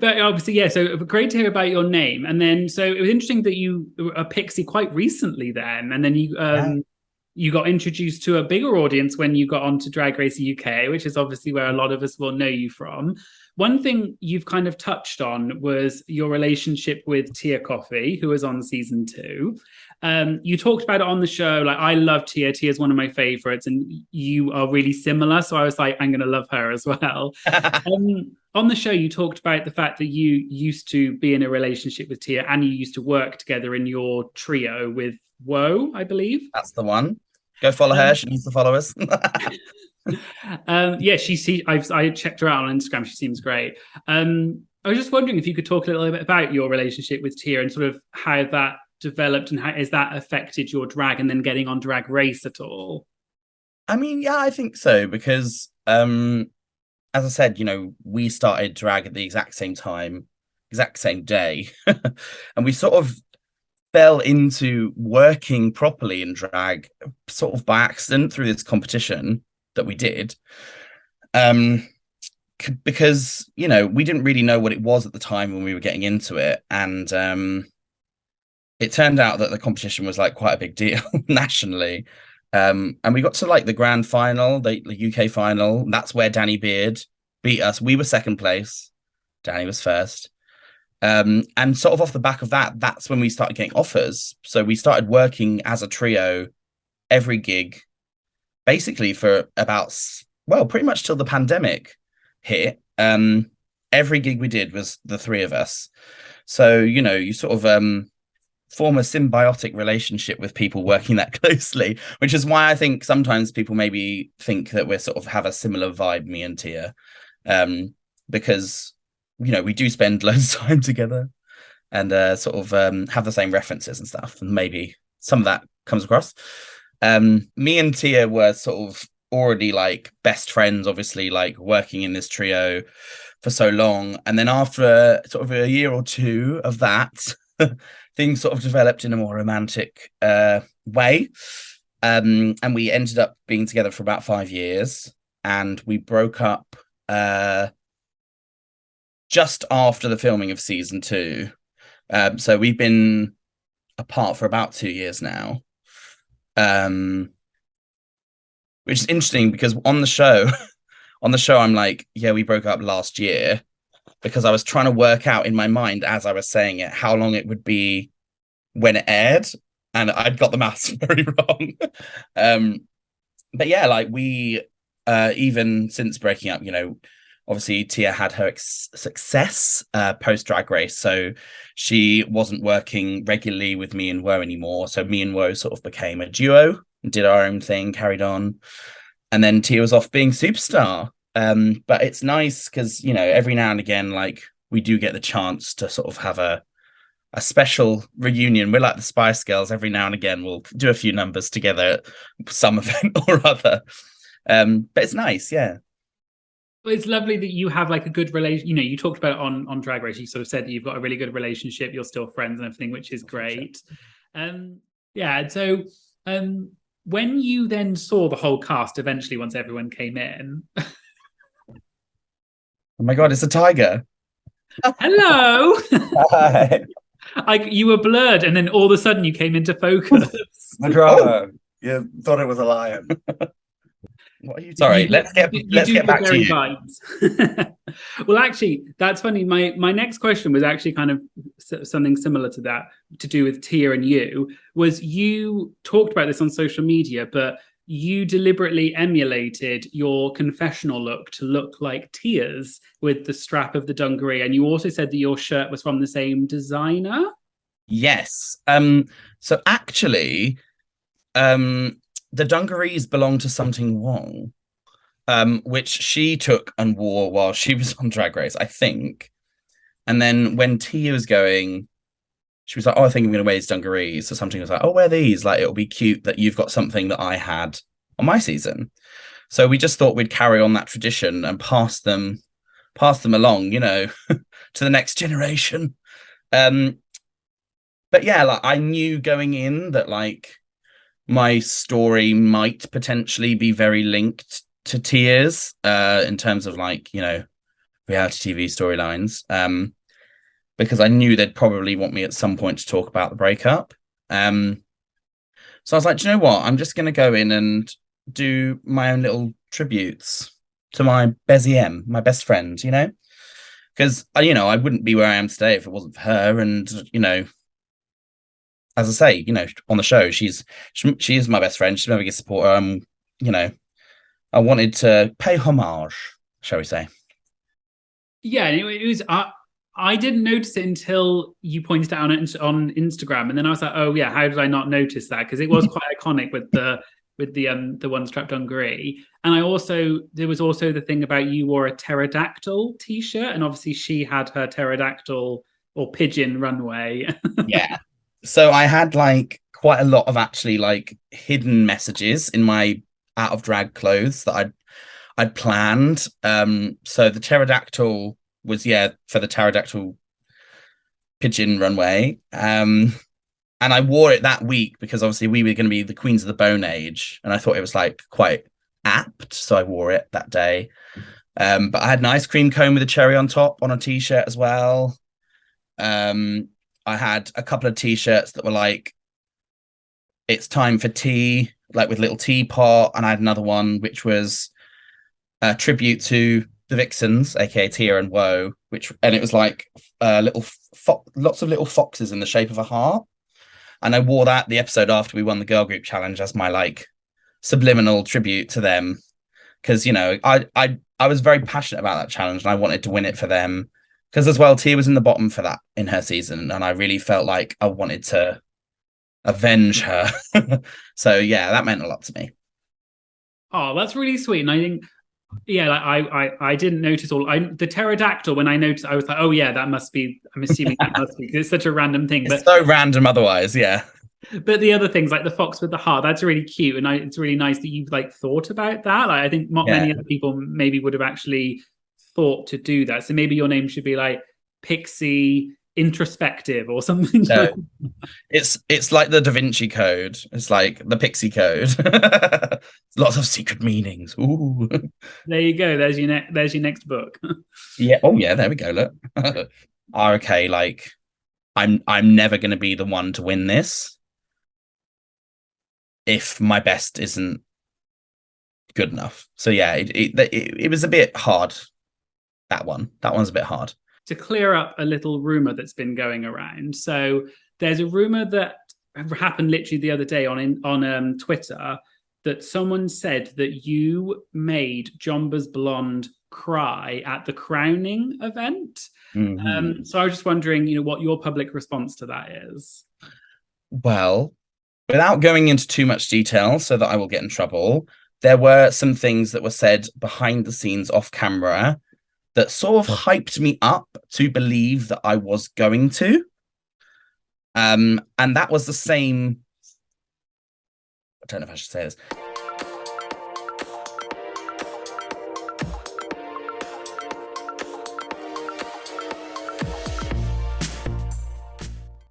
But obviously, yeah. So great to hear about your name. And then, so it was interesting that you were a Pixie quite recently, then, and then Yeah. you got introduced to a bigger audience when you got onto Drag Race UK, which is obviously where a lot of us will know you from. One thing you've kind of touched on was your relationship with Tia Coffee, who was on season 2. You talked about it on the show. Like, I love Tia. Tia's one of my favorites, and you are really similar. So I was like, I'm going to love her as well. On the show, you talked about the fact that you used to be in a relationship with Tia and you used to work together in your trio with Woe, I believe. That's the one. Go follow her. Um, She needs to follow us. yeah, I checked her out on Instagram. She seems great. I was just wondering if you could talk a little bit about your relationship with Tia and sort of how that developed and how has that affected your drag and then getting on Drag Race at all? I mean, yeah, I think so because as I said, we started drag at the exact same time, exact same day. And we sort of fell into working properly in drag sort of by accident through this competition that we did. Um, because, we didn't really know what it was at the time when we were getting into it. And it turned out that the competition was like quite a big deal nationally. And we got to like the grand final, the UK final. That's where Danny Beard beat us. We were second place. Danny was first. And sort of off the back of that, that's when we started getting offers. So we started working as a trio every gig, basically for about, well, pretty much till the pandemic hit. Every gig we did was the three of us. So, you sort of form a symbiotic relationship with people working that closely, which is why I think sometimes people maybe think that we're sort of have a similar vibe, me and Tia, because we do spend loads of time together and sort of have the same references and stuff, and maybe some of that comes across. Me and Tia were sort of already like best friends, obviously, like working in this trio for so long, and then after sort of a year or two of that things sort of developed in a more romantic way. And we ended up being together for about 5 years, and we broke up just after the filming of season 2. So we've been apart for about 2 years now. Which is interesting because on the show, I'm like, yeah, we broke up last year, because I was trying to work out in my mind as I was saying it how long it would be when it aired, and I'd got the maths very wrong. But yeah, like we even since breaking up, obviously Tia had her success post Drag Race, so she wasn't working regularly with me and Woe anymore. So me and Woe sort of became a duo, did our own thing, carried on, and then Tia was off being superstar. But it's nice because every now and again, like we do get the chance to sort of have a special reunion. We're like the Spice Girls. Every now and again, we'll do a few numbers together at some event or other. But it's nice, yeah. Well, it's lovely that you have like a good relation. You talked about it on Drag Race. You sort of said that you've got a really good relationship. You're still friends and everything, which is great. Um, yeah. So, when you then saw the whole cast eventually, once everyone came in, Oh my God, it's a tiger. hello, Hi. you were blurred, and then all of a sudden you came into focus. The drama. You thought it was a lion. What are you? Sorry, let's get back to you. Vibes. Well, actually, that's funny. My next question was actually kind of something similar to that, to do with Tia and you. Was you talked about this on social media, but you deliberately emulated your confessional look to look like Tia's with the strap of the dungaree, and you also said that your shirt was from the same designer. Yes. So actually, the dungarees belong to Something Wrong, which she took and wore while she was on Drag Race, I think. And then when Tia was going, she was like, "Oh, I think I'm going to wear these dungarees." So Something was like, "Oh, wear these. Like, it'll be cute that you've got something that I had on my season." So we just thought we'd carry on that tradition and pass them along, to the next generation. But yeah, like I knew going in that like my story might potentially be very linked to Tia's in terms of like, reality TV storylines, because I knew they'd probably want me at some point to talk about the breakup. So I was like, do you know what? I'm just going to go in and do my own little tributes to my Bezie M, my best friend, you know? Because, you know, I wouldn't be where I am today if it wasn't for her. And, you know, as I say, you know, on the show, she is my best friend. She's my biggest supporter. You know, I wanted to pay homage, shall we say. Yeah, it was. I didn't notice it until you pointed it out on Instagram, and then I was like, "Oh yeah, how did I not notice that?" Because it was quite iconic with the one strapped on Gry. And there was also the thing about you wore a pterodactyl t-shirt, and obviously she had her pterodactyl or pigeon runway. Yeah. So I had like quite a lot of actually like hidden messages in my out of drag clothes that I'd planned. So the pterodactyl was for the pterodactyl pigeon runway. And I wore it that week because obviously we were going to be the Queens of the Bone Age, and I thought it was like quite apt, so I wore it that day. But I had an ice cream cone with a cherry on top on a t-shirt as well. I had a couple of t-shirts that were like, "It's time for tea," like with little teapot, and I had another one which was a tribute to the Vixens, aka Tia and Woe, and it was like lots of little foxes in the shape of a heart. And I wore that the episode after we won the girl group challenge as my like subliminal tribute to them, because you know I was very passionate about that challenge and I wanted to win it for them, because as well Tia was in the bottom for that in her season, and I really felt like I wanted to avenge her. So yeah, that meant a lot to me. Oh, that's really sweet. And I think, yeah, like I didn't notice the pterodactyl. When I noticed, I was like, oh yeah, that must be. I'm assuming that must be, because it's such a random thing. It's so random otherwise, yeah. But the other things like the fox with the heart, that's really cute, and it's really nice that you've like thought about that. Like, I think not many other people maybe would have actually thought to do that. So maybe your name should be like Pixie Introspective or something. No. It's like the Da Vinci Code. It's like the Pixie Code. Lots of secret meanings. Ooh. There you go. There's your next book. Yeah. Oh yeah. There we go. Look. Okay. Like, I'm never going to be the one to win this if my best isn't good enough. So yeah, it was a bit hard. That one's a bit hard. To clear up a little rumor that's been going around. So there's a rumor that happened literally the other day on Twitter, that someone said that you made Jomba's Blonde cry at the crowning event. Mm-hmm. So I was just wondering, you know, what your public response to that is. Well, without going into too much detail so that I will get in trouble, there were some things that were said behind the scenes off camera that sort of hyped me up to believe that I was going to. And that was the same. I don't know if I should say this.